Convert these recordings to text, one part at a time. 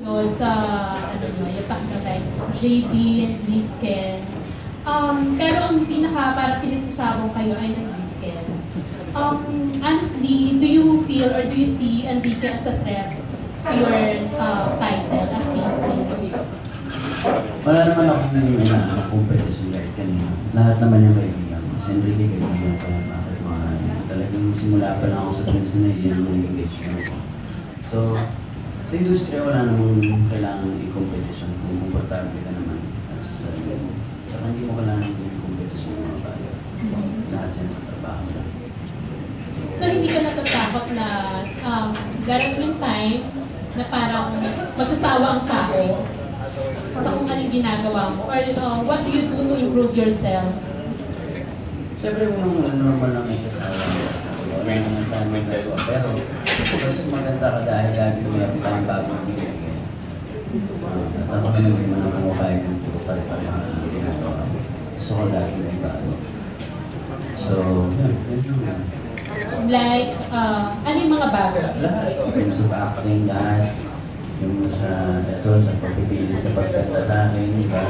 yun sa, ano nyo, yung pakinggan JD and Lizken. Pero ang pinaka, parang pinagsasabong kayo ay ng Lizken. Honestly, do you feel or do you see Enrique as a threat to your title as team player? Wala naman akong competition kahit kanina. Lahat naman yung kaibigan ko. Si Enrique kaibigan ko yan. Bakit mga talagang simula pa lang ako sa Prince na yan ang naging kaibigan ko. So, sa industriya wala namang kailangan i-competition kung komportable ka naman at sa sarili mo. Saka hindi mo kailangan i-competition ng mga bagay. Lahat yan sa trabaho lang. So, hindi ka natatakot na darating time na parang magsasawa ang tao sa kung anong ginagawa mo? Or what do you do to improve yourself? Siyempre kung normal lang may sasawa, wala naman tayo may gagawa. Pero mas maganda ka dahil lagi mayroon tayong bagong binibigay. At ako naman hindi man ako mabahig ng puro pare-pareho na ginagawa. Gusto ko lagi may bago. So, yun yun. Like, ano yung mga bago? Lahat. In terms of acting, lahat. Yung sa pagpipilit sa pagkanta sa akin, diba?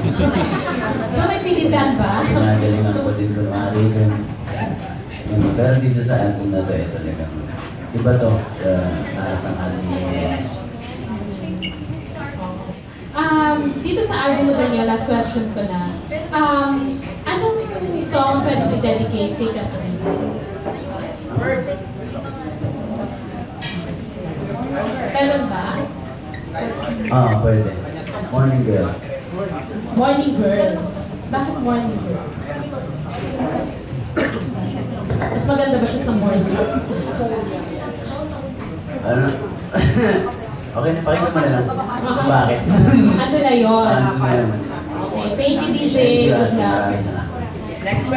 So may pilitan ba? Ginagalingan ko din kunwari dun. Pero dito sa album na to, talagang iba to sa lahat ng album mo. Dito sa album mo, Daniel, last question ko na. Anong song pwede mo dedicate kay Catherine? Meron ba? Pwede. Morning Girl. Morning Girl. Bakit Morning Girl? Mas maganda ba siya sa morning? Ano? Okay, pakinggan mo na lang. Bakit? Ando na yun. Ano na yun? Okay, thank you, DJ. Good luck. Maraming salamat. Next question.